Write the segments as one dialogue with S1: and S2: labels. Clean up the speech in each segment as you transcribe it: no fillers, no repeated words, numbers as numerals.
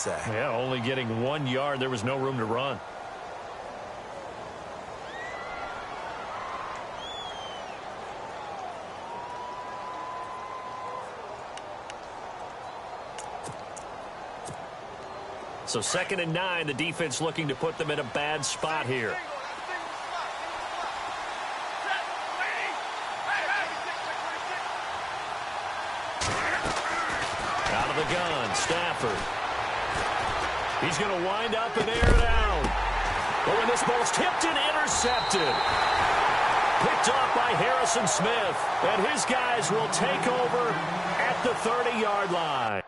S1: say.
S2: Yeah, only getting 1 yard. There was no room to run. So 2nd and 9, the defense looking to put them in a bad spot here. Out of the gun, Stafford. He's going to wind up and air it out. But when this ball's tipped and intercepted. Picked off by Harrison Smith. And his guys will take over at the 30-yard line.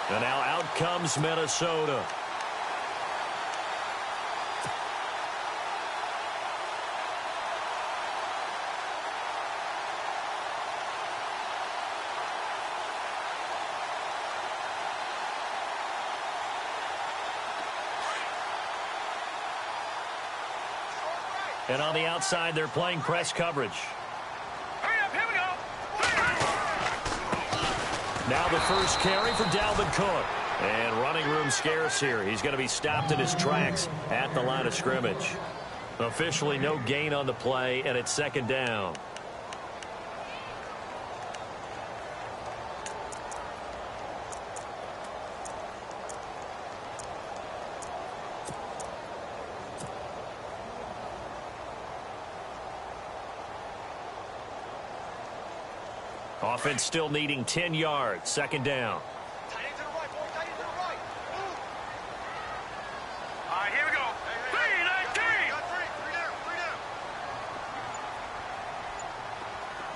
S2: And now out comes Minnesota. And on the outside, they're playing press coverage. Now the first carry for Dalvin Cook. And running room scarce here. He's going to be stopped in his tracks at the line of scrimmage. Officially no gain on the play, and it's 2nd down. Offense still needing 10 yards. 2nd down.
S3: Tight end to the right, boy. Tight end to the right. Move. All right, here we go. 3-19. Got three down.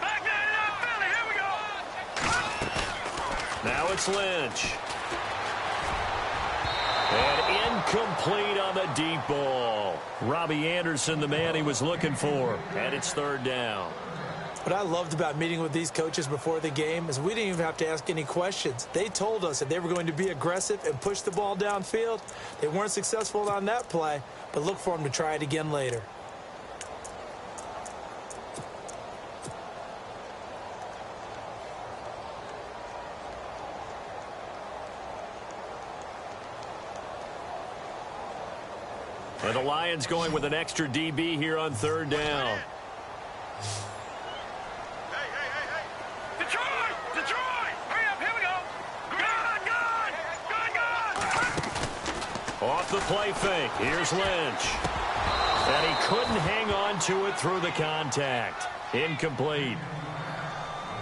S3: Back there, Philly. Here we go.
S2: Now it's Lynch. And incomplete on the deep ball. Robbie Anderson, the man he was looking for. And it's 3rd down.
S1: What I loved about meeting with these coaches before the game is we didn't even have to ask any questions. They told us that they were going to be aggressive and push the ball downfield. They weren't successful on that play, but look for them to try it again later.
S2: And the Lions going with an extra DB here on 3rd down. Off the play fake. Here's Lynch. And he couldn't hang on to it through the contact. Incomplete.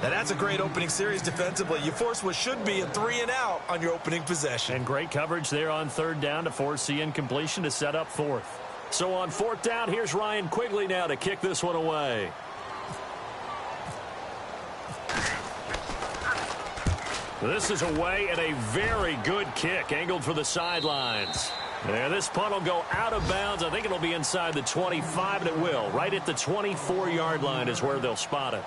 S1: Now that's a great opening series defensively. You force what should be a 3-and-out on your opening possession.
S2: And great coverage there on 3rd down to force the incompletion to set up 4th. So on 4th down, here's Ryan Quigley now to kick this one away. This is away and a very good kick angled for the sidelines. And this punt will go out of bounds. I think it'll be inside the 25, and it will. Right at the 24-yard line is where they'll spot it.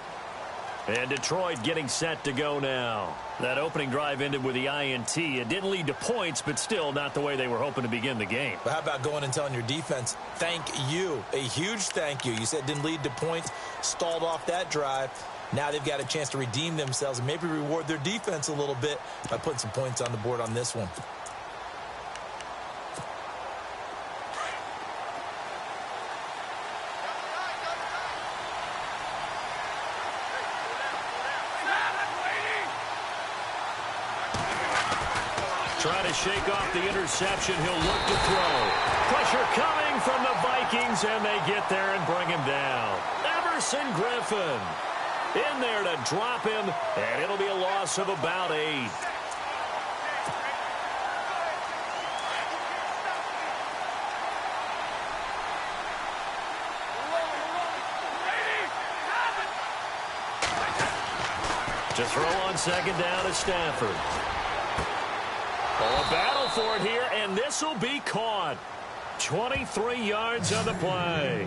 S2: And Detroit getting set to go now. That opening drive ended with the INT. It didn't lead to points, but still not the way they were hoping to begin the game.
S1: But how about going and telling your defense, thank you, a huge thank you. You said it didn't lead to points, stalled off that drive. Now they've got a chance to redeem themselves and maybe reward their defense a little bit by putting some points on the board on this one.
S2: Trying to shake off the interception. He'll look to throw. Pressure coming from the Vikings, and they get there and bring him down. Ever Everson Griffin in there to drop him, and it'll be a loss of about 8. To throw on second down is Stafford. A battle for it here, and this will be caught. 23 yards on the play.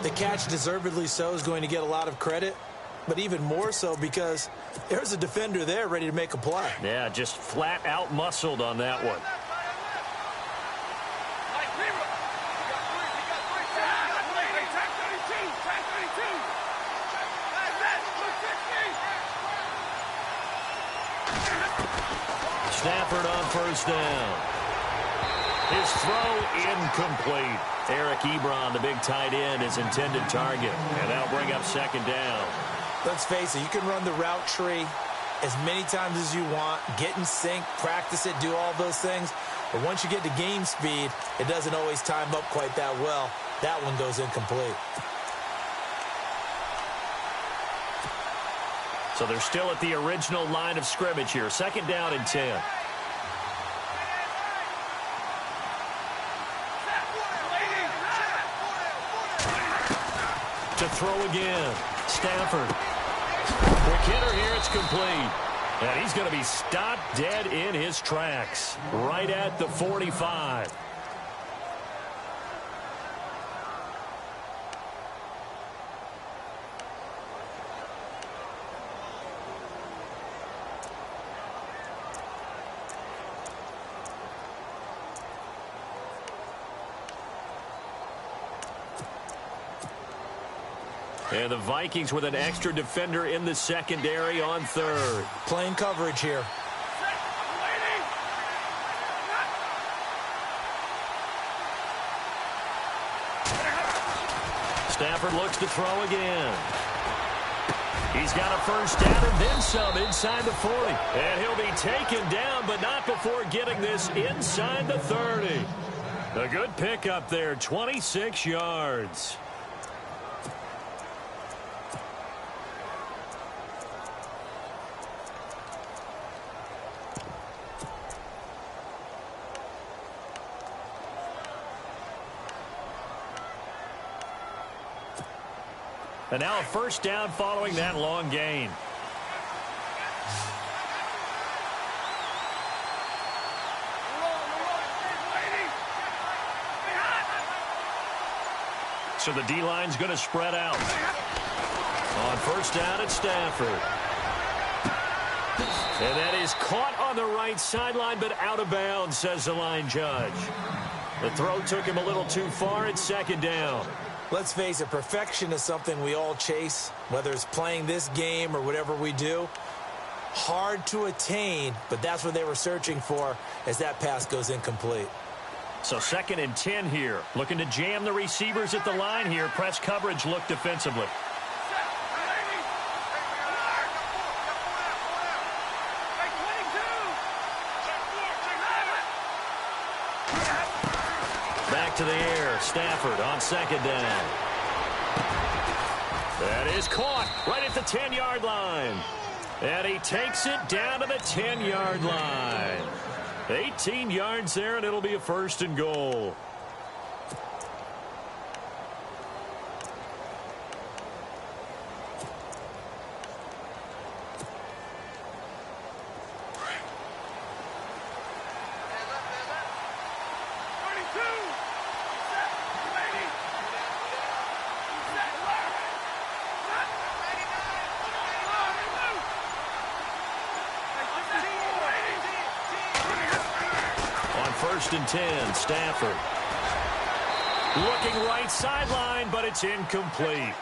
S1: The catch, deservedly so, is going to get a lot of credit, but even more so because there's a defender there ready to make a play.
S2: Yeah, just flat out muscled on that one. Stafford on first down. His throw incomplete. Eric Ebron, the big tight end, his intended target. And that'll bring up second down.
S1: Let's face it, you can run the route tree as many times as you want, get in sync, practice it, do all those things. But once you get to game speed, it doesn't always time up quite that well. That one goes incomplete.
S2: So they're still at the original line of scrimmage here. Second down and 10. To throw again. Stafford. Quick hitter here. It's complete. And he's going to be stopped dead in his tracks. Right at the 45. And the Vikings with an extra defender in the secondary on third.
S1: Playing coverage here.
S2: Stafford looks to throw again. He's got a first down and then some inside the 40. And he'll be taken down, but not before getting this inside the 30. A good pickup there, 26 yards. And now a first down following that long gain. So the D-line's going to spread out. On first down at Stafford. And that is caught on the right sideline, but out of bounds, says the line judge. The throw took him a little too far. It's second down.
S1: Let's face it, perfection is something we all chase, whether it's playing this game or whatever we do. Hard to attain, but that's what they were searching for as that pass goes incomplete.
S2: So second and 10 here. Looking to jam the receivers at the line here. Press coverage look defensively. Back to the air. Stafford on second down. That is caught right at the 10-yard line. And he takes it down to the 10-yard line. 18 yards there, and it'll be a first and goal. First and 10, Stafford. Looking right sideline, but it's incomplete.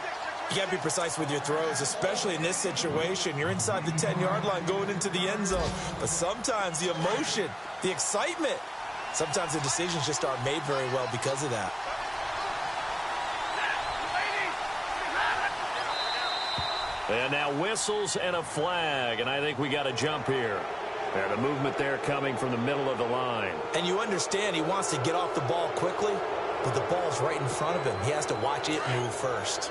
S1: You got to be precise with your throws, especially in this situation. You're inside the 10-yard line going into the end zone. But sometimes the emotion, the excitement, sometimes the decisions just aren't made very well because of that.
S2: And now whistles and a flag, and I think we got a jump here. And the movement there coming from the middle of the line.
S1: And you understand he wants to get off the ball quickly, but the ball's right in front of him. He has to watch it move first.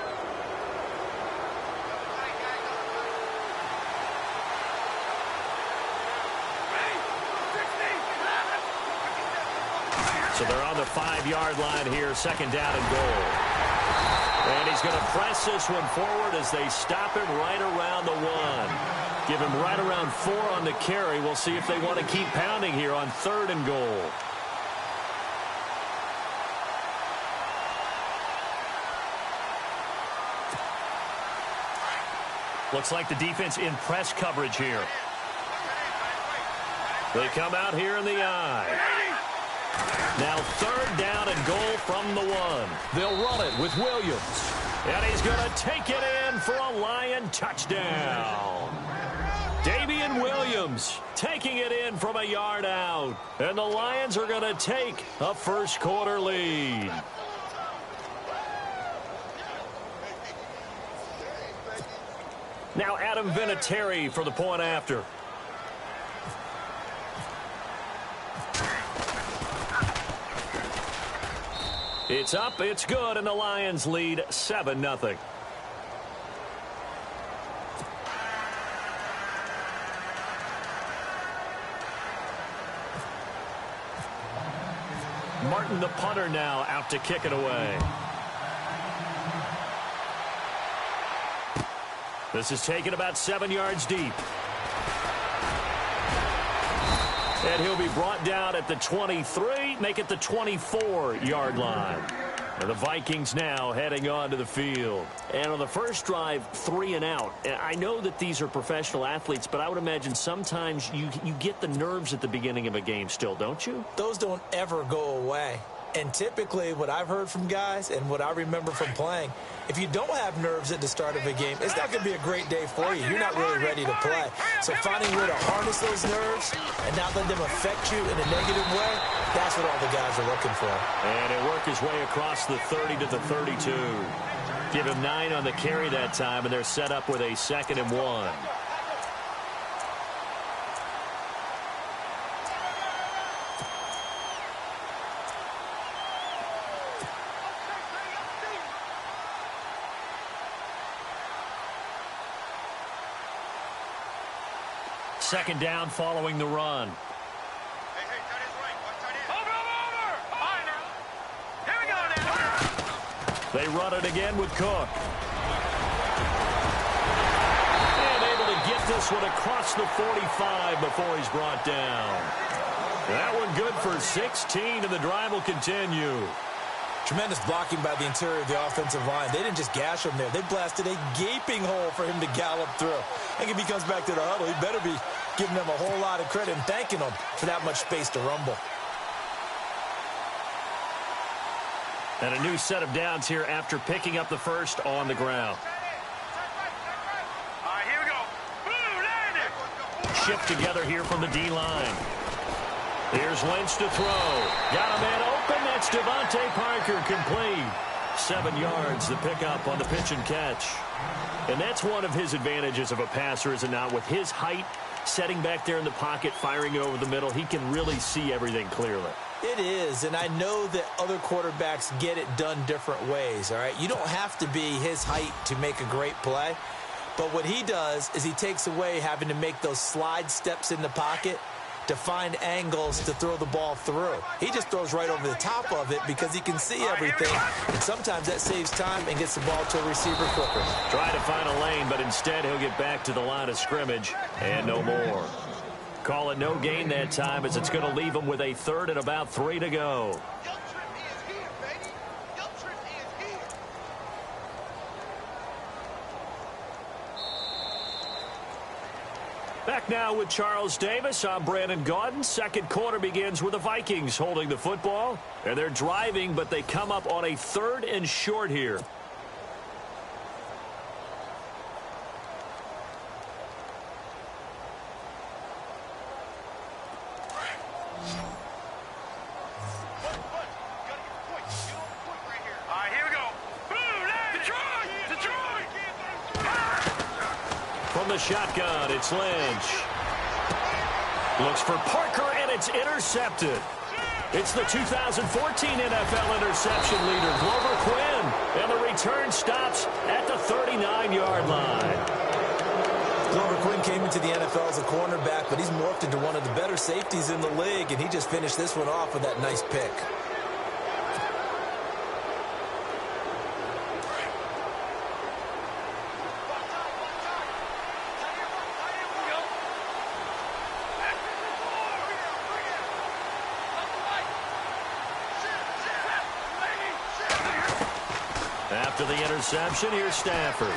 S2: So they're on the 5-yard line here, second down and goal. And he's going to press this one forward as they stop him right around the 1. Give him right around 4 on the carry. We'll see if they want to keep pounding here on 3rd and goal. Looks like the defense in press coverage here. They come out here in the eye. Now 3rd down and goal from the 1.
S1: They'll run it with Williams.
S2: And he's going to take it in for a Lion touchdown. Damian Williams taking it in from a yard out. And the Lions are going to take a first-quarter lead. Now Adam Vinatieri for the point after. It's up, it's good, and the Lions lead 7-0. Martin, the punter, now out to kick it away. This is taken about 7 yards deep. And he'll be brought down at the 23, make it the 24-yard line. And the Vikings now heading onto the field. And on the first drive, 3 and out. And I know that these are professional athletes, but I would imagine sometimes you get the nerves at the beginning of a game still, don't you?
S1: Those don't ever go away. And typically what I've heard from guys and what I remember from playing, if you don't have nerves at the start of a game, it's not going to be a great day for you. You're not really ready to play. So finding a way to harness those nerves and not let them affect you in a negative way, that's what all the guys are looking for.
S2: And it worked his way across the 30 to the 32. Give him 9 on the carry that time, and they're set up with a 2nd and 1. Second down following the run.
S3: Hey, tight end's right. Watch tight end. Over! Fine now. Here we go now.
S2: They run it again with Cook. And able to get this one across the 45 before he's brought down. That one good for 16, and the drive will continue.
S1: Tremendous blocking by the interior of the offensive line. They didn't just gash him there. They blasted a gaping hole for him to gallop through. I think if he comes back to the huddle, he better be giving them a whole lot of credit and thanking them for that much space to rumble.
S2: And a new set of downs here after picking up the first on the ground.
S3: All right, here we go. Boom, land it.
S2: Shift together here from the D-line. Here's Lynch to throw. Got a man open. That's Devontae Parker, complete. 7 yards, the pickup on the pitch and catch. And that's one of his advantages of a passer, is it not? With his height, setting back there in the pocket, firing it over the middle, he can really see everything clearly.
S1: It is, and I know that other quarterbacks get it done different ways, all right? You don't have to be his height to make a great play, but what he does is he takes away having to make those slide steps in the pocket to find angles to throw the ball through. He just throws right over the top of it because he can see everything, and sometimes that saves time and gets the ball to a receiver quicker.
S2: Try to find a lane, but instead he'll get back to the line of scrimmage and no more. Call it no gain that time, as it's going to leave him with a 3rd and about 3 to go. Back now with Charles Davis. I'm Brandon Gaudin. Second quarter begins with the Vikings holding the football. And they're driving, but they come up on a 3rd and short here. From the shotgun, it's Lynch. Looks for Parker, and it's intercepted. It's the 2014 NFL interception leader, Glover Quinn. And the return stops at the 39-yard line.
S1: Glover Quinn came into the NFL as a cornerback, but he's morphed into one of the better safeties in the league, and he just finished this one off with that nice pick.
S2: After the interception, here's Stafford.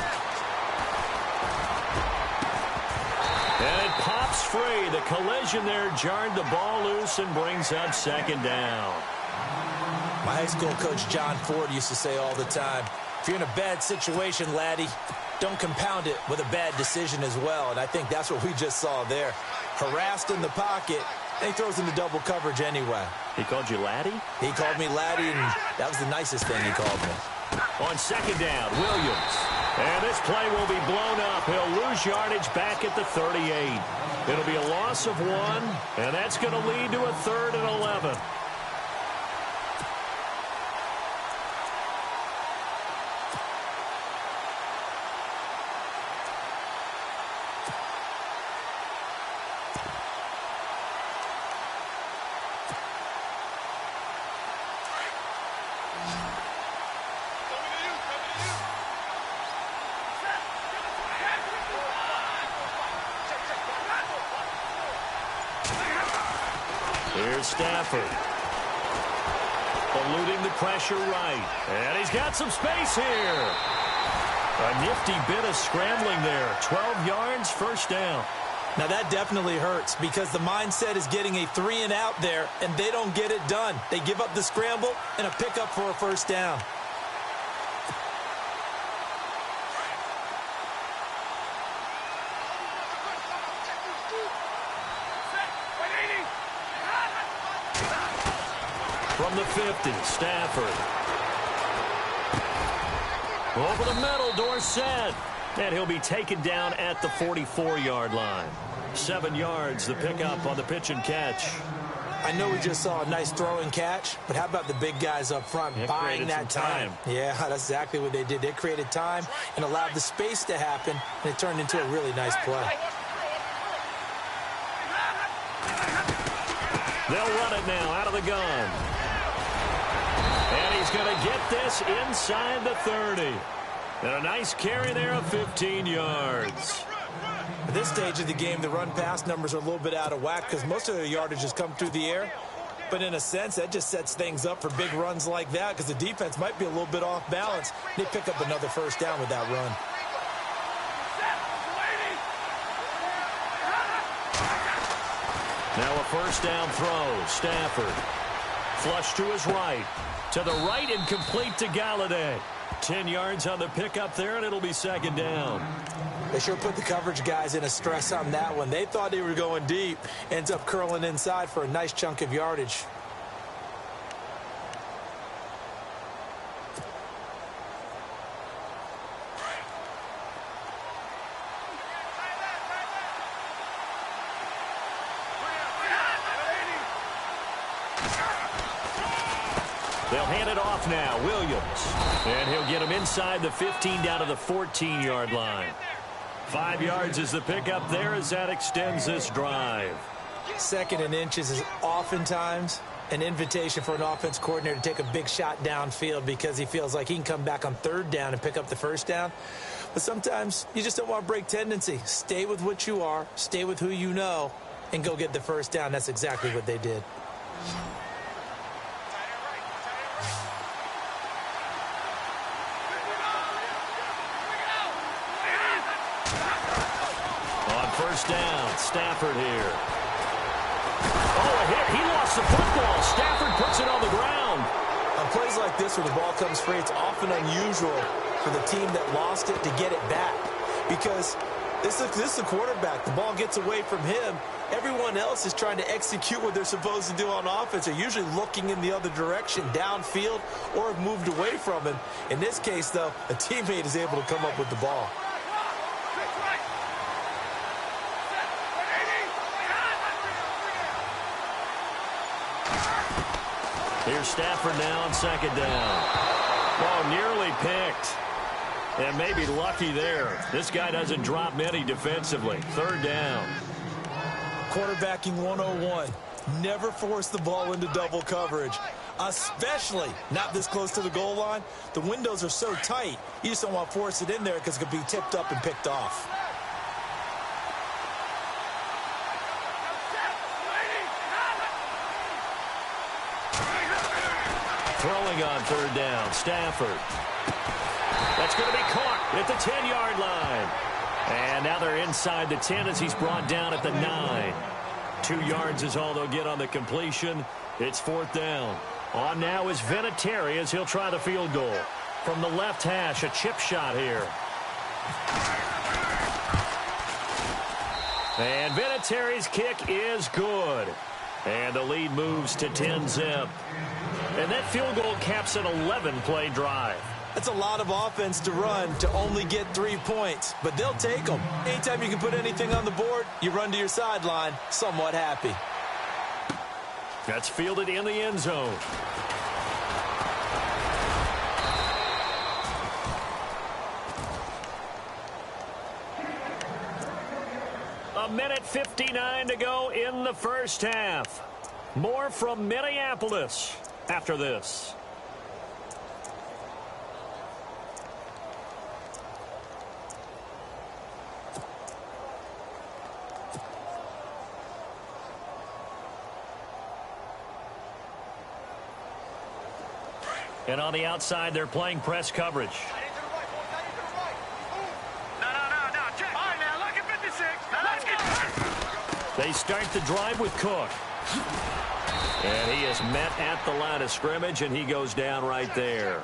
S2: And it pops free. The collision there jarred the ball loose and brings up second down.
S1: My high school coach, John Ford, used to say all the time, if you're in a bad situation, laddie, don't compound it with a bad decision as well. And I think that's what we just saw there. Harassed in the pocket, and he throws into double coverage anyway.
S2: He called you laddie?
S1: He called me laddie, and that was the nicest thing he called me.
S2: On second down, Williams. And this play will be blown up. He'll lose yardage back at the 38. It'll be a loss of 1, and that's going to lead to a 3rd and 11. Here's Stafford. Eluding the pressure right. And he's got some space here. A nifty bit of scrambling there. 12 yards, first down.
S1: Now that definitely hurts because the mindset is getting a 3 and out there, and they don't get it done. They give up the scramble and a pickup for a first down.
S2: From the 50, Stafford. Over the middle, Dorsett. And he'll be taken down at the 44-yard line. 7 yards, the pickup on the pitch and catch.
S1: I know we just saw a nice throw and catch, but how about the big guys up front buying that time? Yeah, that's exactly what they did. They created time and allowed the space to happen, and it turned into a really nice play.
S2: They'll run it now out of the gun. And he's going to get this inside the 30. And a nice carry there of 15 yards.
S1: At this stage of the game, the run-pass numbers are a little bit out of whack because most of the yardage has come through the air. But in a sense, that just sets things up for big runs like that because the defense might be a little bit off balance. They pick up another first down with that run.
S2: Now a first down throw. Stafford. Flush to his right. To the right and complete to Galladay. 10 yards on the pickup there, and it'll be second down.
S1: They sure put the coverage guys in a stress on that one. They thought they were going deep. Ends up curling inside for a nice chunk of yardage.
S2: They'll hand it off now. Williams. And he'll get him inside the 15 down to the 14-yard line. 5 yards is the pickup there as that extends this drive.
S1: 2nd and inches is oftentimes an invitation for an offense coordinator to take a big shot downfield because he feels like he can come back on 3rd down and pick up the first down. But sometimes you just don't want to break tendency. Stay with what you are, stay with who you know, and go get the first down. That's exactly what they did.
S2: First down, Stafford here. Oh, a hit. He lost the football. Stafford puts it on the ground.
S1: On plays like this where the ball comes free, it's often unusual for the team that lost it to get it back. Because this is the quarterback. The ball gets away from him. Everyone else is trying to execute what they're supposed to do on offense. They're usually looking in the other direction, downfield, or have moved away from him. In this case, though, a teammate is able to come up with the ball.
S2: Here's Stafford now on second down. Oh, nearly picked. And maybe lucky there. This guy doesn't drop many defensively. 3rd down.
S1: Quarterbacking 101. Never force the ball into double coverage, especially not this close to the goal line. The windows are so tight, you just don't want to force it in there because it could be tipped up and picked off.
S2: Throwing on 3rd down, Stafford. That's going to be caught at the 10-yard line. And now they're inside the 10 as he's brought down at the 9. 2 yards is all they'll get on the completion. It's 4th down. On now is Vinatieri as he'll try the field goal. From the left hash, a chip shot here. And Vinatieri's kick is good. And the lead moves to 10-zip. And that field goal caps an 11-play drive.
S1: That's a lot of offense to run to only get 3 points, but they'll take them. Anytime you can put anything on the board, you run to your sideline somewhat happy.
S2: That's fielded in the end zone. A minute 59 to go in the first half. More from Minneapolis after this. And on the outside, they're playing press coverage. They start the drive with Cook. And he is met at the line of scrimmage, and he goes down right there.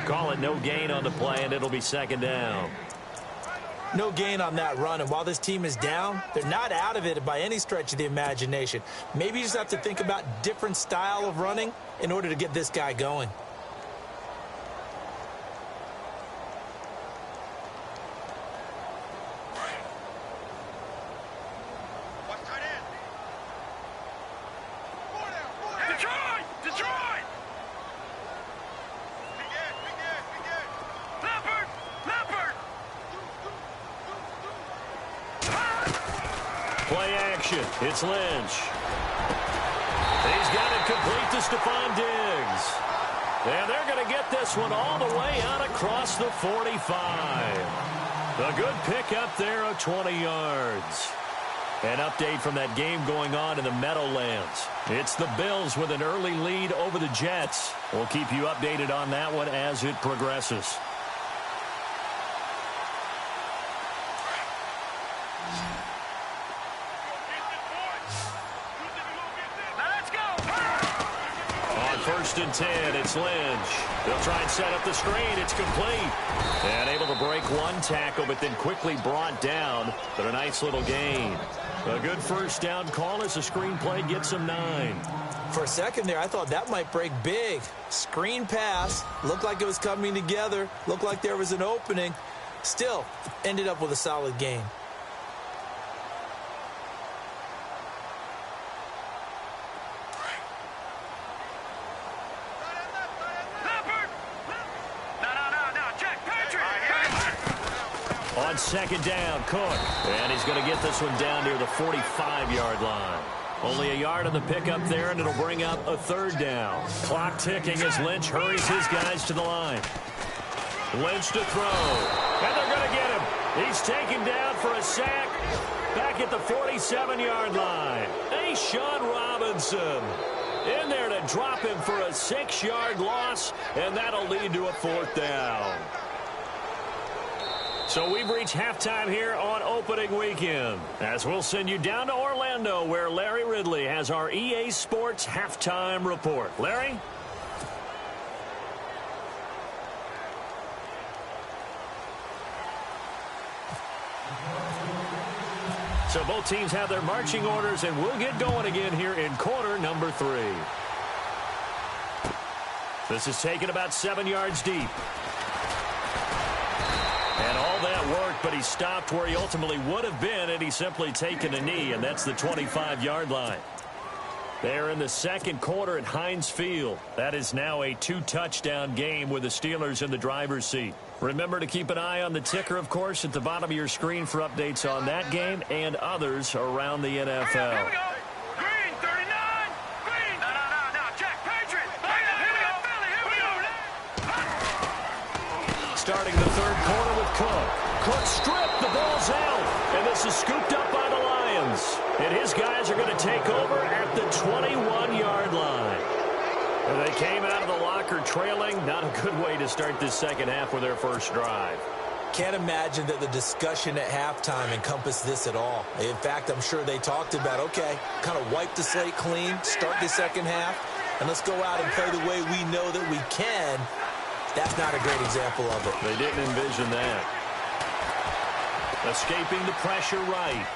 S2: Call it no gain on the play, and it'll be 2nd down.
S1: No gain on that run, and while this team is down, they're not out of it by any stretch of the imagination. Maybe you just have to think about different style of running in order to get this guy going.
S2: Play action. It's Lynch. He's got it complete to Stephon Diggs. And they're going to get this one all the way out across the 45. A good pickup there of 20 yards. An update from that game going on in the Meadowlands. It's the Bills with an early lead over the Jets. We'll keep you updated on that one as it progresses. First and 10, it's Lynch. They'll try and set up the screen. It's complete. And able to break one tackle, but then quickly brought down. But a nice little gain. A good first down call as the screenplay gets him 9.
S1: For a second there, I thought that might break big. Screen pass. Looked like it was coming together. Looked like there was an opening. Still, ended up with a solid gain.
S2: On 2nd down, Cook. And he's going to get this one down near the 45-yard line. Only a yard on the pickup there, and it'll bring up a 3rd down. Clock ticking as Lynch hurries his guys to the line. Lynch to throw. And they're going to get him. He's taken down for a sack back at the 47-yard line. Sean Robinson in there to drop him for a 6-yard loss, and that'll lead to a 4th down. So we've reached halftime here on opening weekend, as we'll send you down to Orlando, where Larry Ridley has our EA Sports halftime report. Larry? So both teams have their marching orders, and we'll get going again here in quarter number 3. This is taken about 7 yards deep. And all that worked, but he stopped where he ultimately would have been had he simply taken a knee, and that's the 25-yard line. They're in the second quarter at Heinz Field. That is now a 2-touchdown game with the Steelers in the driver's seat. Remember to keep an eye on the ticker, of course, at the bottom of your screen for updates on that game and others around the NFL.
S3: Here we go. Green, 39. Green. No. Check. Patriot. Here we go. Philly. Here we go.
S2: Starting the third quarter with Cook. Cook stripped. The ball's out. And this is scooped up by the Lions. And his guys are going to take over at the 21-yard line. Well, they came out of the locker trailing. Not a good way to start this second half with their first drive.
S1: Can't imagine that the discussion at halftime encompassed this at all. In fact, I'm sure they talked about, okay, kind of wipe the slate clean, start the second half, and let's go out and play the way we know that we can. That's not a great example of it.
S2: They didn't envision that. Escaping the pressure right.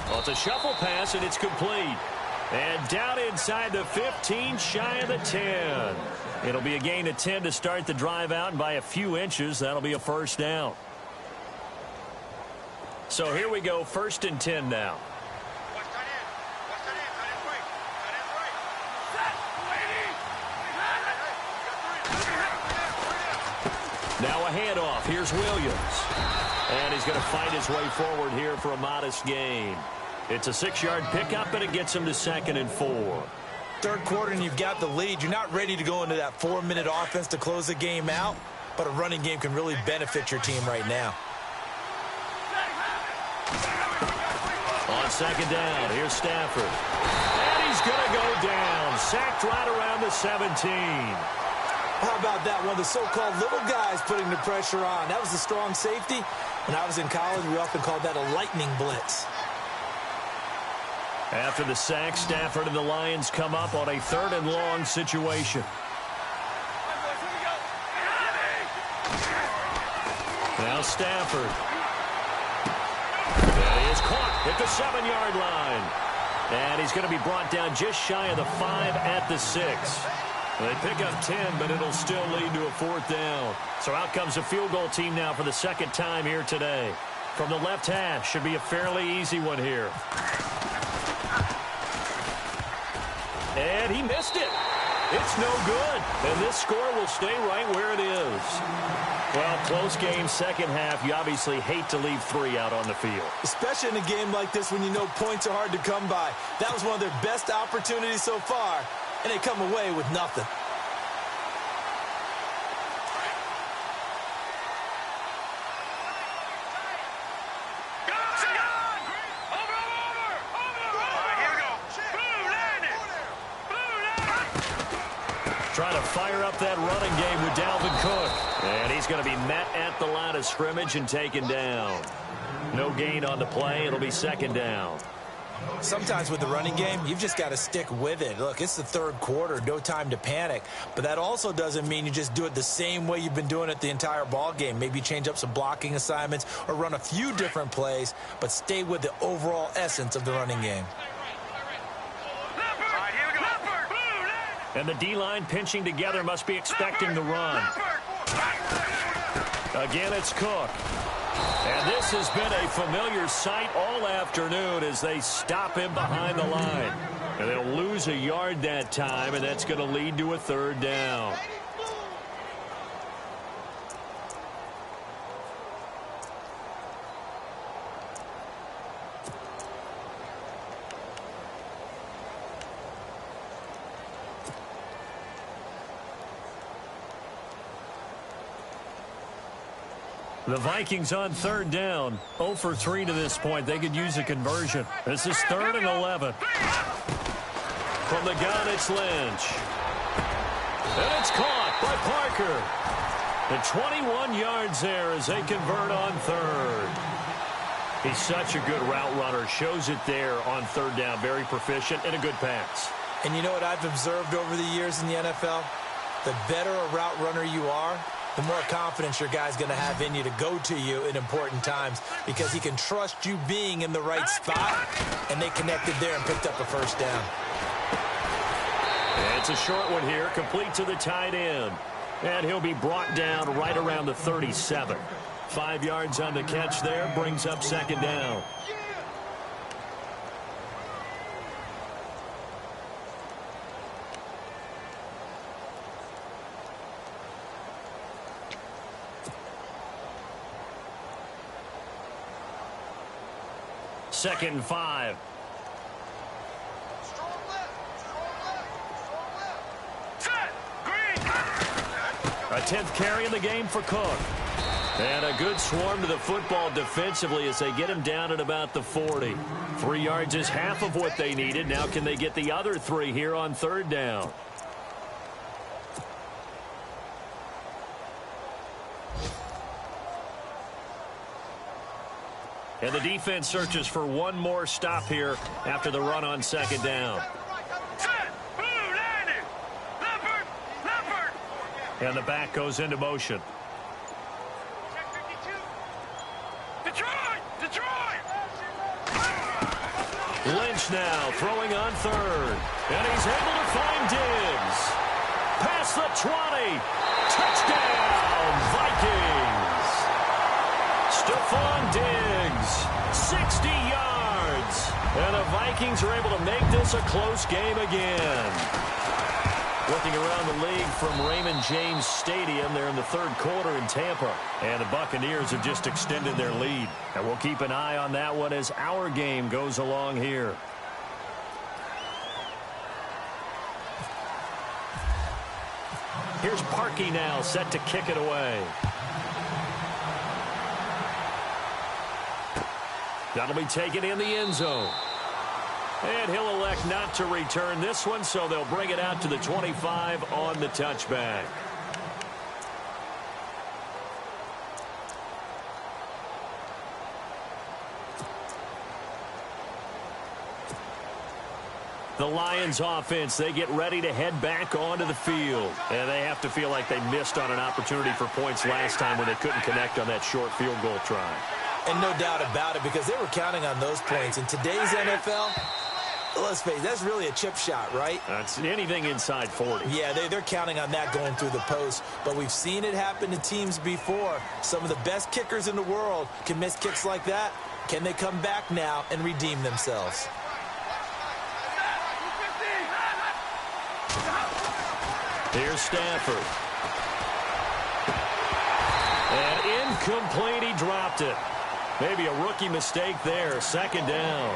S2: Well, it's a shuffle pass, and it's complete. And down inside the 15, shy of the 10. It'll be a gain of 10 to start the drive out, and by a few inches, that'll be a first down. So here we go, 1st and 10 now. Now a handoff. Here's Williams. And he's going to fight his way forward here for a modest gain. It's a 6-yard pickup, and it gets him to 2nd and 4.
S1: Third quarter, and you've got the lead. You're not ready to go into that 4-minute offense to close the game out, but a running game can really benefit your team right now.
S2: On 2nd down, here's Stafford. And he's going to go down. Sacked right around the 17.
S1: How about that? One of the so-called little guys putting the pressure on. That was a strong safety. When I was in college, we often called that a lightning blitz.
S2: After the sack, Stafford and the Lions come up on a 3rd and long situation. Now Stafford. And he is caught at the 7-yard line. And he's going to be brought down just shy of the 5 at the 6. They pick up 10, but it'll still lead to a 4th down. So out comes a field goal team now for the 2nd time here today. From the left hash, should be a fairly easy one here. And he missed it. It's no good. And this score will stay right where it is. Well, close game, second half. You obviously hate to leave 3 out on the field.
S1: Especially in a game like this when you know points are hard to come by. That was one of their best opportunities so far, and they come away with nothing.
S2: Trying to fire up that running game with Dalvin Cook. And he's going to be met at the line of scrimmage and taken down. No gain on the play. It'll be 2nd down.
S1: Sometimes with the running game, you've just got to stick with it. Look, it's the 3rd quarter, no time to panic. But that also doesn't mean you just do it the same way you've been doing it the entire ball game. Maybe change up some blocking assignments or run a few different plays, but stay with the overall essence of the running game.
S2: And the D-line pinching together must be expecting the run. Again, it's Cook. And this has been a familiar sight all afternoon as they stop him behind the line. And they'll lose a yard that time, and that's going to lead to a 3rd down. The Vikings on 3rd down. 0 for 3 to this point. They could use a conversion. This is 3rd and 11. From the gun, it's Lynch. And it's caught by Parker. The 21 yards there as they convert on 3rd. He's such a good route runner. Shows it there on 3rd down. Very proficient and a good pass.
S1: And you know what I've observed over the years in the NFL? The better a route runner you are, the more confidence your guy's going to have in you to go to you in important times because he can trust you being in the right spot, and they connected there and picked up a 1st down.
S2: It's a short one here, complete to the tight end. And he'll be brought down right around the 37. 5 yards on the catch there, brings up 2nd down. Second and 5. A 10th carry in the game for Cook. And a good swarm to the football defensively as they get him down at about the 40. 3 yards is half of what they needed. Now can they get the other 3 here on third down? And the defense searches for one more stop here after the run on second down. And the back goes into motion. Lynch now throwing on third. And he's able to find Diggs. Past the 20. Touchdown, Vikings. Stephon Diggs, 60 yards. And the Vikings are able to make this a close game again. Looking around the league from Raymond James Stadium, they're in the third quarter in Tampa. And the Buccaneers have just extended their lead. And we'll keep an eye on that one as our game goes along here. Here's Parkey now, set to kick it away. That'll be taken in the end zone. And he'll elect not to return this one, so they'll bring it out to the 25 on the touchback. The Lions offense, they get ready to head back onto the field. And they have to feel like they missed on an opportunity for points last time when they couldn't connect on that short field goal try.
S1: And no doubt about it, because they were counting on those points. In today's NFL, let's face it, that's really a chip shot, right?
S2: That's anything inside 40.
S1: Yeah, they're counting on that going through the post. But we've seen it happen to teams before. Some of the best kickers in the world can miss kicks like that. Can they come back now and redeem themselves?
S2: Here's Stafford. And incomplete, he dropped it. Maybe a rookie mistake there, second down.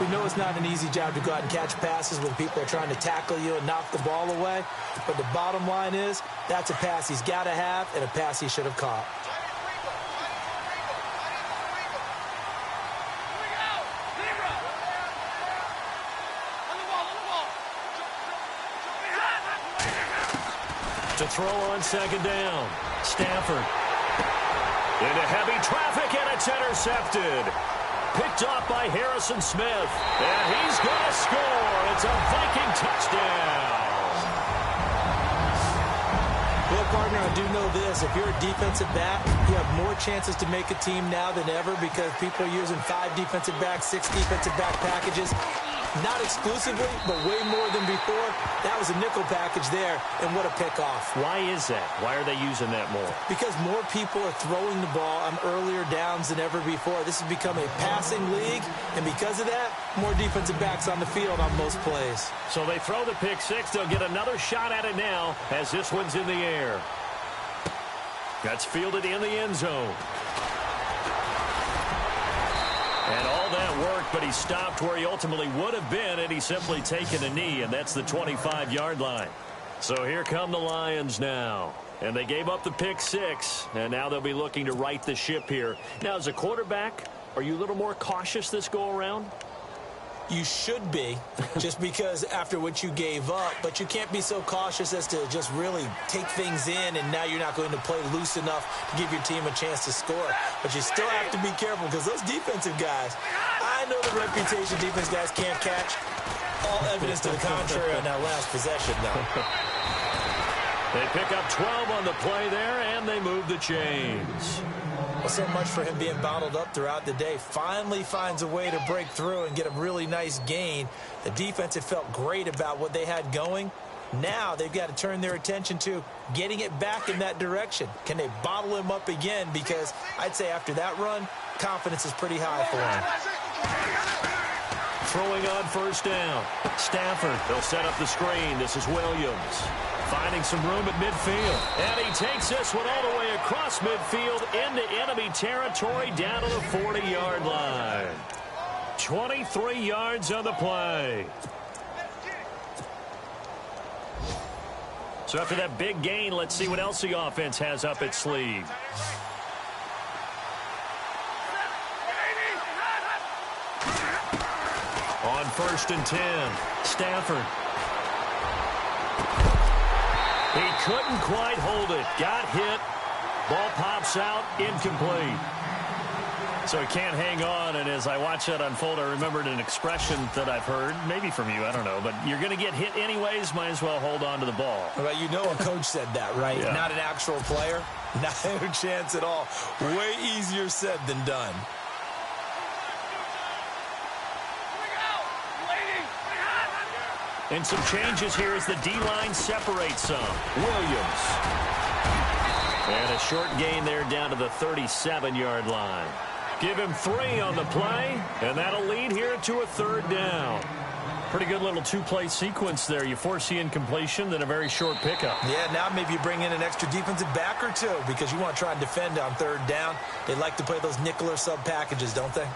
S1: We know it's not an easy job to go out and catch passes when people are trying to tackle you and knock the ball away. But the bottom line is, that's a pass he's got to have and a pass he should have caught.
S2: To throw on second down. Stafford. Into heavy traffic, and it's intercepted. Picked off by Harrison Smith. And he's going to score. It's a Viking touchdown.
S1: Well, partner, I do know this. If you're a defensive back, you have more chances to make a team now than ever because people are using 5 defensive backs, 6 defensive back packages. Not exclusively, but way more than before. That was a nickel package there, and what a pickoff.
S2: Why is that? Why are they using that more?
S1: Because more people are throwing the ball on earlier downs than ever before. This has become a passing league, and because of that, more defensive backs on the field on most plays.
S2: So they throw the pick six. They'll get another shot at it now as this one's in the air. That's fielded in the end zone. And all that worked, but he stopped where he ultimately would have been, and he's simply taken a knee, and that's the 25-yard line. So here come the Lions now. And they gave up the pick six, and now they'll be looking to right the ship here. Now, as a quarterback, are you a little more cautious this go-around?
S1: You should be, just because after what you gave up, but you can't be so cautious as to just really take things in, and now you're not going to play loose enough to give your team a chance to score. But you still have to be careful because those defensive guys, I know the reputation defense guys can't catch. All evidence to the contrary on that last possession, though.
S2: They pick up 12 on the play there, and they move the chains.
S1: Well, so much for him being bottled up throughout the day. Finally finds a way to break through and get a really nice gain. The defense had felt great about what they had going. Now they've got to turn their attention to getting it back in that direction. Can they bottle him up again? Because I'd say after that run, confidence is pretty high for him.
S2: Throwing on first down. Stafford, they'll set up the screen. This is Williams. Finding some room at midfield. And he takes this one all the way across midfield into enemy territory down to the 40-yard line. 23 yards on the play. So after that big gain, let's see what else the offense has up its sleeve. On 1st and 10, Stafford. He couldn't quite hold it. Got hit. Ball pops out, incomplete. So he can't hang on, and as I watch that unfold, I remembered an expression that I've heard, maybe from you, I don't know, but you're going to get hit anyways, might as well hold on to the ball.
S1: Well, you know a coach said that, right?
S2: Yeah.
S1: Not an actual player. Not a chance at all. Way easier said than done.
S2: And some changes here as the D-line separates some. Williams. And a short gain there down to the 37-yard line. Give him 3 on the play, and that'll lead here to a 3rd down. Pretty good little two-play sequence there. You force the incompletion, then a very short pickup.
S1: Yeah, now maybe you bring in an extra defensive back or two because you want to try and defend on 3rd down. They like to play those nickel or sub packages, don't they?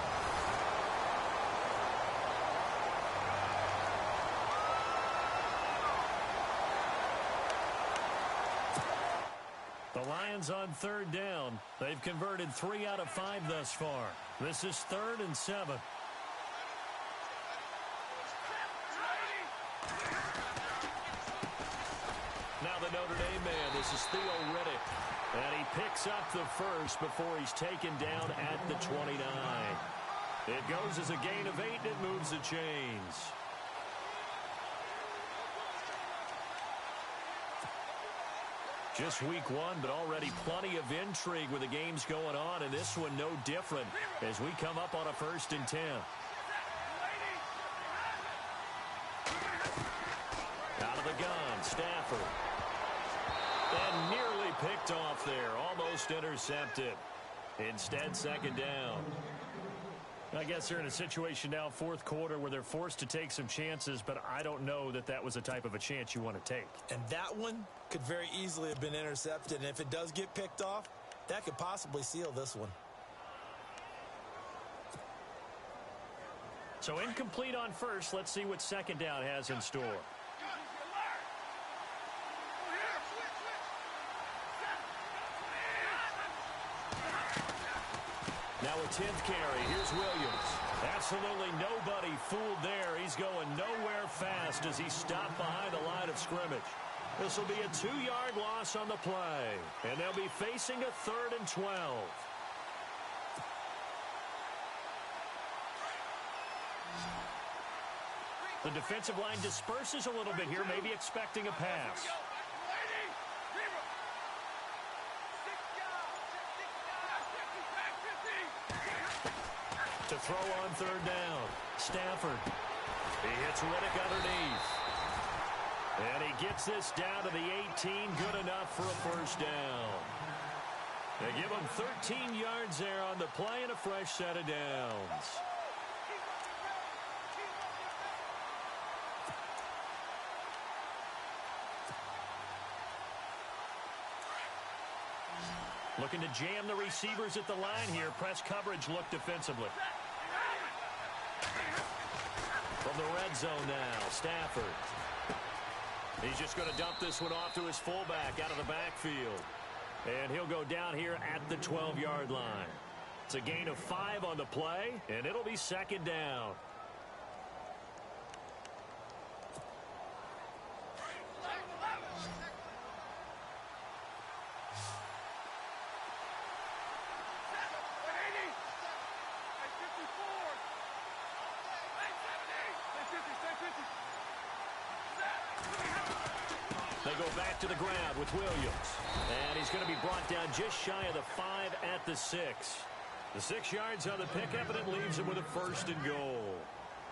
S2: The Lions on 3rd down. They've converted 3 out of 5 thus far. This is 3rd and 7. Now the Notre Dame man, this is Theo Riddick. And he picks up the first before he's taken down at the 29. It goes as a gain of 8, and it moves the chains. Just week 1, but already plenty of intrigue with the games going on, and this one no different as we come up on a 1st and 10. Out of the gun, Stafford. And nearly picked off there, almost intercepted. Instead, 2nd down. I guess they're in a situation now, 4th quarter, where they're forced to take some chances, but I don't know that that was the type of a chance you want to take.
S1: And that one could very easily have been intercepted. And if it does get picked off, that could possibly seal this one.
S2: So incomplete on 1st. Let's see what 2nd down has in store. Now a 10th carry. Here's Williams. Absolutely nobody fooled there. He's going nowhere fast as he's stopped behind the line of scrimmage. This will be a 2-yard loss on the play. And they'll be facing a 3rd and 12. The defensive line disperses a little bit here, maybe expecting a pass. To throw on 3rd down, Stafford. He hits Riddick underneath. And he gets this down to the 18, good enough for a 1st down. They give him 13 yards there on the play and a fresh set of downs. Looking to jam the receivers at the line here. Press coverage look defensively. From the red zone now, Stafford. He's just going to dump this one off to his fullback out of the backfield. And he'll go down here at the 12-yard line. It's a gain of 5 on the play, and it'll be 2nd down. They go back to the ground with Williams. And he's going to be brought down just shy of the 5 at the 6. The 6 yards on the pickup, and it leaves him with a 1st and goal.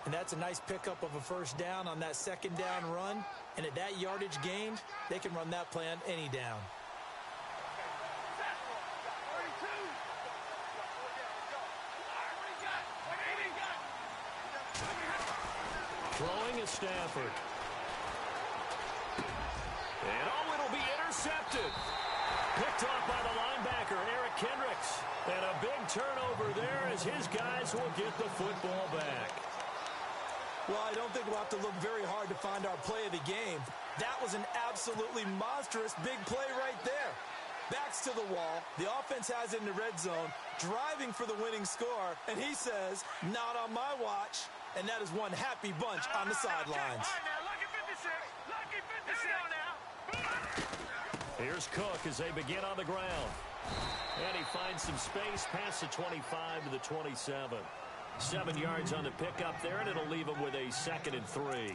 S1: And that's a nice pickup of a 1st down on that 2nd down run. And at that yardage gained, they can run that play on any down.
S2: Throwing is Stafford. And it'll be intercepted. Picked off by the linebacker, Eric Kendricks. And a big turnover there as his guys will get the football back.
S1: Well, I don't think we'll have to look very hard to find our play of the game. That was an absolutely monstrous big play right there. Backs to the wall. The offense has it in the red zone, driving for the winning score, and he says, not on my watch. And that is one happy bunch on the sidelines.
S2: Here's Cook as they begin on the ground. And he finds some space past the 25 to the 27. 7 yards on the pickup there, and it'll leave him with a 2nd and 3.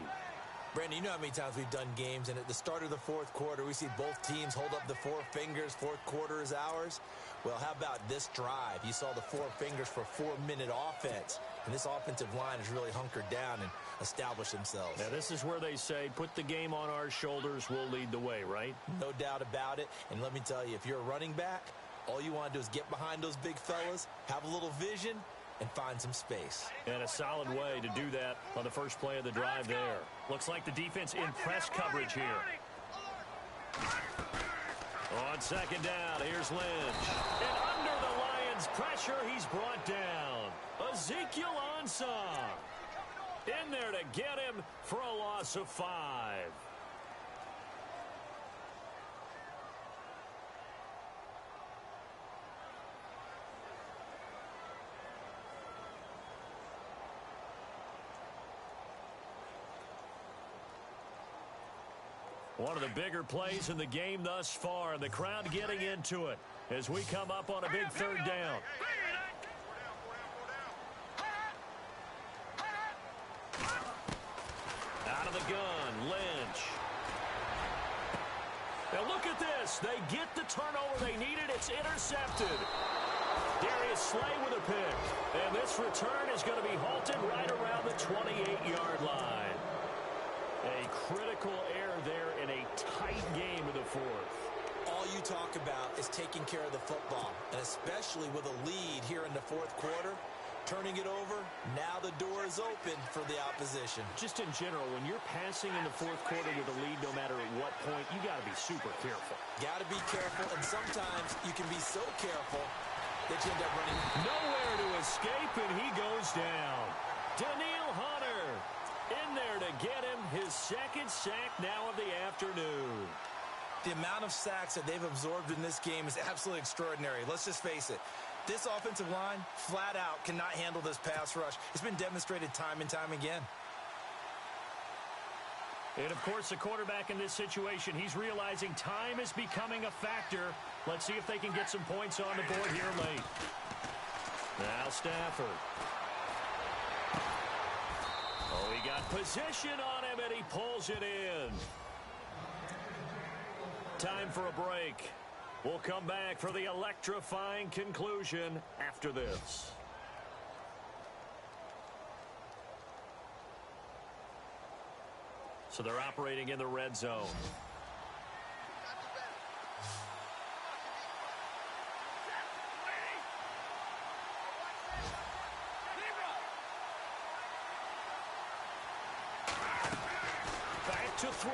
S1: Brandon, you know how many times we've done games, and at the start of the fourth quarter, we see both teams hold up the four fingers, fourth quarter is ours. Well, how about this drive? You saw the four fingers for 4-minute offense, and this offensive line has really hunkered down and established themselves.
S2: Now, this is where they say, put the game on our shoulders, we'll lead the way, right?
S1: No doubt about it, and let me tell you, if you're a running back, all you want to do is get behind those big fellas, have a little vision, and find some space.
S2: And a solid way to do that on the first play of the drive there. Looks like the defense in press coverage here. On 2nd down, here's Lynch. And under the Lions' pressure, he's brought down. Ezekiel Ansah in there to get him for a loss of 5. One of the bigger plays in the game thus far, and the crowd getting into it as we come up on a big 3rd down. Out of the gun, Lynch. Now look at this. They get the turnover they needed. It's intercepted. Darius Slay with a pick. And this return is going to be halted right around the 28-yard line. A critical error there in a tight game in the 4th.
S1: All you talk about is taking care of the football, and especially with a lead here in the 4th quarter, turning it over, now the door is open for the opposition.
S2: Just in general, when you're passing in the 4th quarter with a lead, no matter at what point, you got to be super careful.
S1: Got to be careful, and sometimes you can be so careful that you end up running.
S2: Nowhere to escape, and he goes down. Daniil Hunter in there to get him his 2nd sack now of the afternoon.
S1: The amount of sacks that they've absorbed in this game is absolutely extraordinary. Let's just face it. This offensive line, flat out, cannot handle this pass rush. It's been demonstrated time and time again.
S2: And, of course, the quarterback in this situation, he's realizing time is becoming a factor. Let's see if they can get some points on the board here late. Now Stafford. Oh, he got position on him, and he pulls it in. Time for a break. We'll come back for the electrifying conclusion after this. So they're operating in the red zone. Back to throw.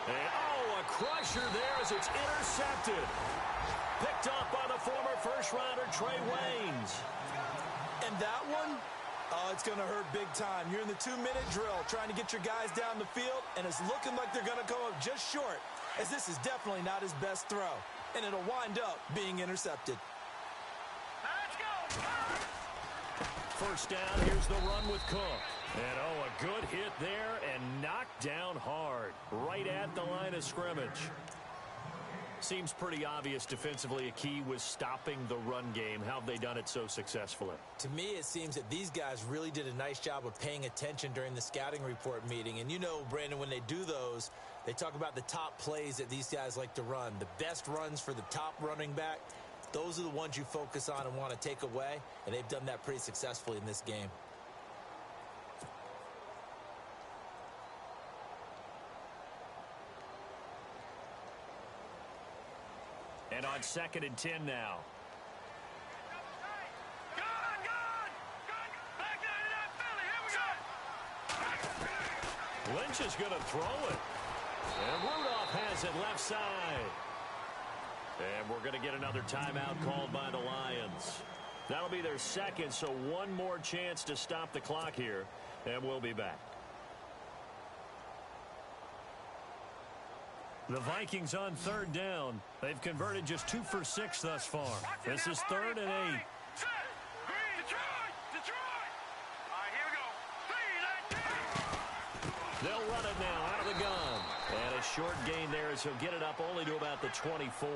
S2: And, oh, a crusher there as it's intercepted. Picked off by the former first-rounder Trey Waynes.
S1: And that one, oh, it's going to hurt big time. You're in the 2-minute drill trying to get your guys down the field, and it's looking like they're going to come up just short, as this is definitely not his best throw. And it'll wind up being intercepted.
S3: Let's go!
S2: First down, here's the run with Cook. And, oh, a good hit there and knocked down hard right at the line of scrimmage. Seems pretty obvious defensively a key was stopping the run game. How have they done it so successfully?
S1: To me, it seems that these guys really did a nice job of paying attention during the scouting report meeting. And you know, Brandon, when they do those, they talk about the top plays that these guys like to run. The best runs for the top running back, those are the ones you focus on and want to take away. And they've done that pretty successfully in this game.
S2: And on 2nd and 10 now. Lynch is going to throw it. And Rudolph has it left side. And we're going to get another timeout called by the Lions. That'll be their 2nd, so one more chance to stop the clock here. And we'll be back. The Vikings on third down. They've converted just 2 for 6 thus far. This is 3rd and 8.
S3: Detroit! All right, here we go. 3, 19.
S2: They'll run it now out of the gun. And a short gain there as he'll get it up only to about the 24.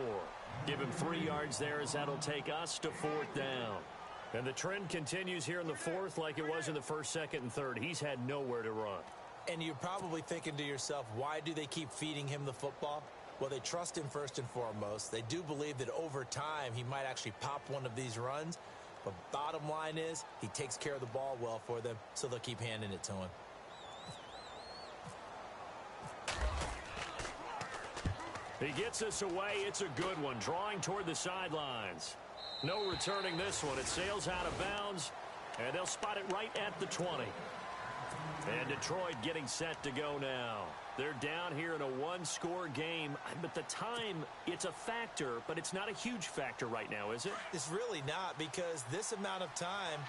S2: Give him 3 yards there as that'll take us to 4th down. And the trend continues here in the 4th like it was in the 1st, 2nd, and 3rd. He's had nowhere to run.
S1: And you're probably thinking to yourself, why do they keep feeding him the football? Well, they trust him first and foremost. They do believe that over time he might actually pop one of these runs. But bottom line is he takes care of the ball well for them, so they'll keep handing it to him.
S2: He gets us away. It's a good one. Drawing toward the sidelines. No returning this one. It sails out of bounds, and they'll spot it right at the 20. And Detroit getting set to go now. They're down here in a 1-score game. But the time, it's a factor, but it's not a huge factor right now, is it?
S1: It's really not, because this amount of time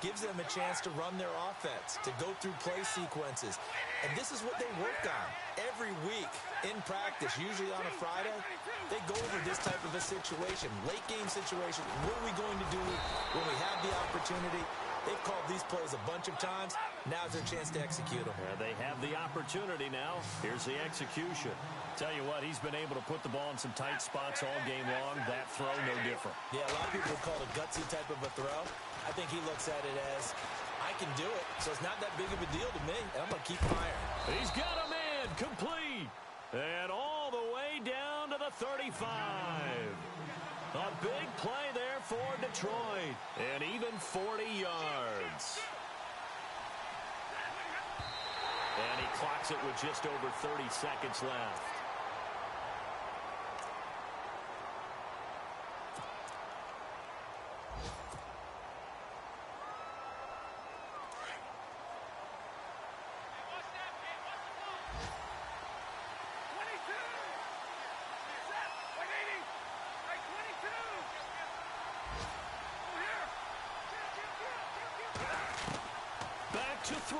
S1: gives them a chance to run their offense, to go through play sequences. And this is what they work on every week in practice, usually on a Friday. They go over this type of a situation, late game situation. What are we going to do when we have the opportunity? They've called these plays a bunch of times. Now's their chance to execute them.
S2: Yeah, they have the opportunity now. Here's the execution. Tell you what, he's been able to put the ball in some tight spots all game long. That throw, no different.
S1: Yeah, a lot of people call it a gutsy type of a throw. I think he looks at it as, I can do it, so it's not that big of a deal to me, and I'm going to keep firing.
S2: He's got a man, complete, and all the way down to the 35. A big play there for Detroit, and even 40 yards. And he clocks it with just over 30 seconds left. To throw.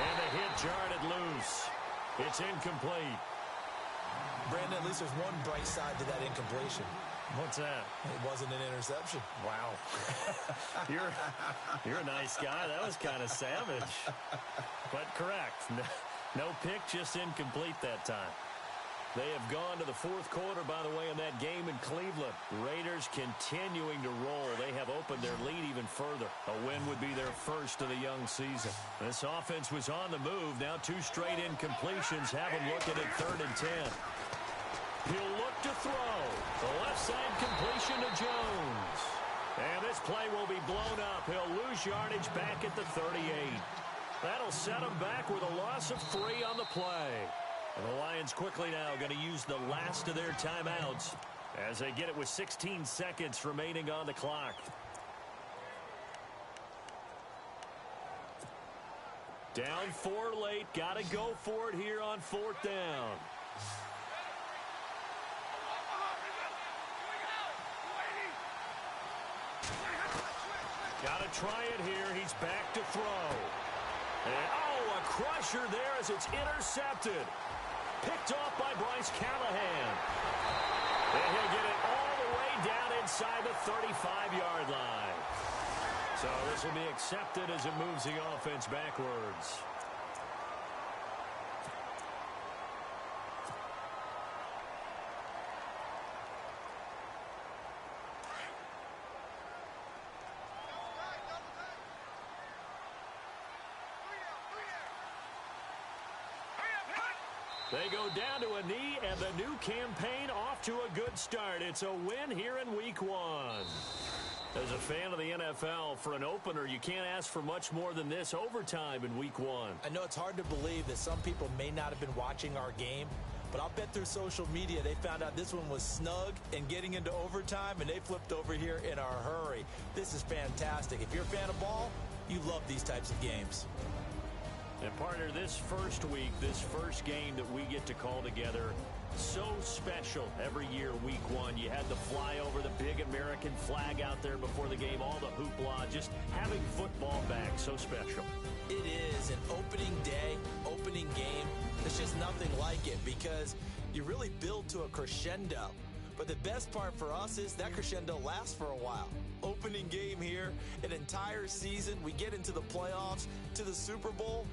S2: And the hit jarred it loose. It's incomplete.
S1: Brandon, at least there's one bright side to that incompletion.
S2: What's that?
S1: It wasn't an interception.
S2: Wow. You're a nice guy. That was kind of savage. But correct. No pick, just incomplete that time. They have gone to the 4th quarter, by the way, in that game in Cleveland. Raiders continuing to roll. They have opened their lead even further. A win would be their first of the young season. This offense was on the move. Now 2 straight incompletions have them looking at 3rd and 10. He'll look to throw. The left side completion to Jones. And this play will be blown up. He'll lose yardage back at the 38. That'll set him back with a loss of 3 on the play. And the Lions quickly now going to use the last of their timeouts as they get it with 16 seconds remaining on the clock. Down 4 late. Got to go for it here on 4th down. Got to try it here. He's back to throw. And, a crusher there as it's intercepted. Picked off by Bryce Callahan. And he'll get it all the way down inside the 35-yard line. So this will be accepted as it moves the offense backwards. They go down to a knee, and the new campaign off to a good start. It's a win here in Week 1. As a fan of the NFL, for an opener, you can't ask for much more than this overtime in Week 1.
S1: I know it's hard to believe that some people may not have been watching our game, but I'll bet through social media they found out this one was snug and getting into overtime, and they flipped over here in a hurry. This is fantastic. If you're a fan of ball, you love these types of games.
S2: And partner, this first week, this first game that we get to call together, so special every year, week one. You had the flyover, the big American flag out there before the game, all the hoopla, just having football back, so special.
S1: It is an opening day, opening game. There's just nothing like it because you really build to a crescendo. But the best part for us is that crescendo lasts for a while. Opening game here, an entire season. We get into the playoffs, to the Super Bowl.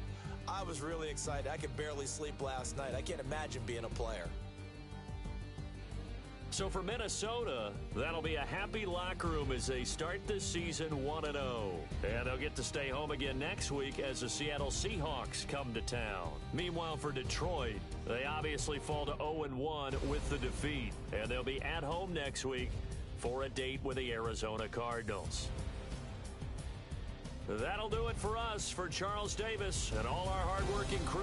S1: I was really excited. I could barely sleep last night. I can't imagine being a player.
S2: So for Minnesota, that'll be a happy locker room as they start this season 1-0. And they'll get to stay home again next week as the Seattle Seahawks come to town. Meanwhile, for Detroit, they obviously fall to 0-1 with the defeat. And they'll be at home next week for a date with the Arizona Cardinals. That'll do it for us. For Charles Davis and all our hardworking crew,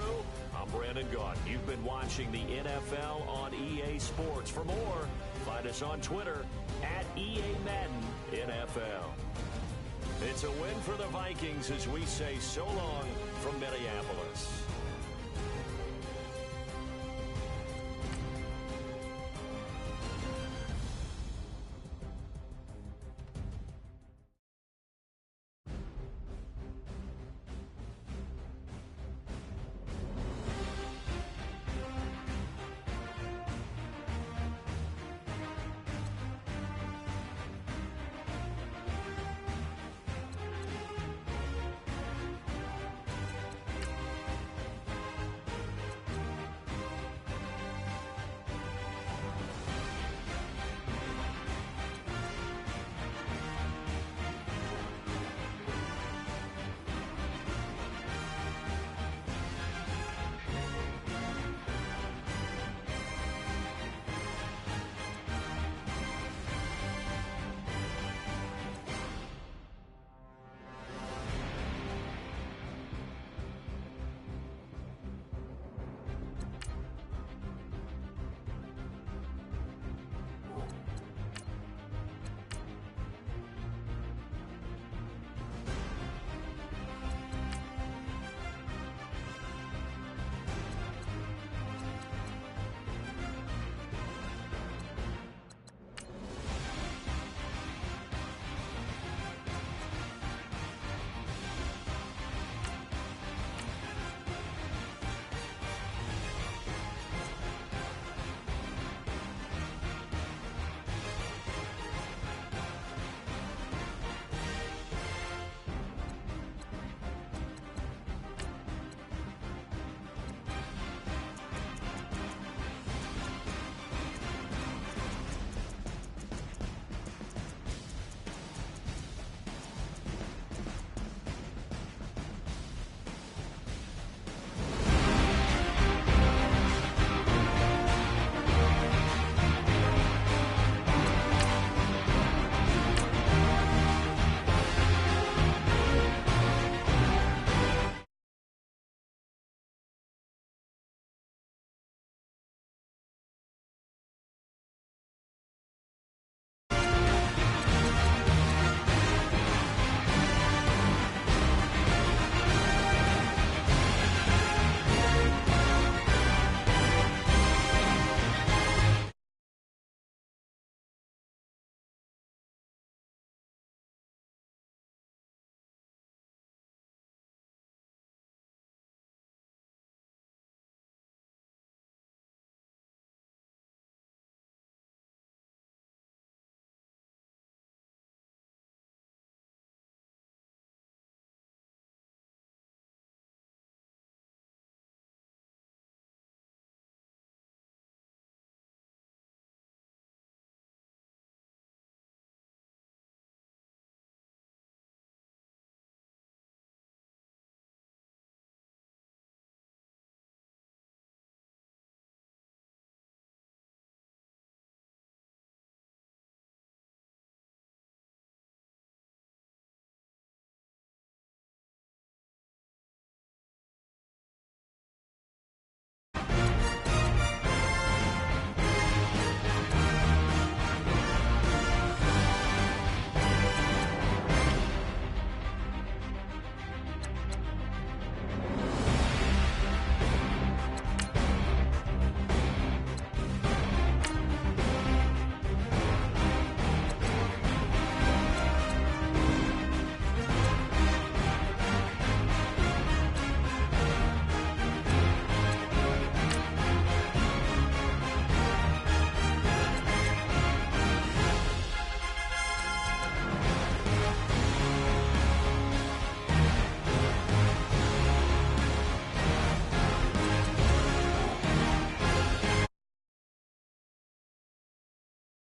S2: I'm Brandon Gaudin. You've been watching the NFL on EA Sports. For more, find us on Twitter at EA Madden NFL. It's a win for the Vikings as we say so long from Minneapolis.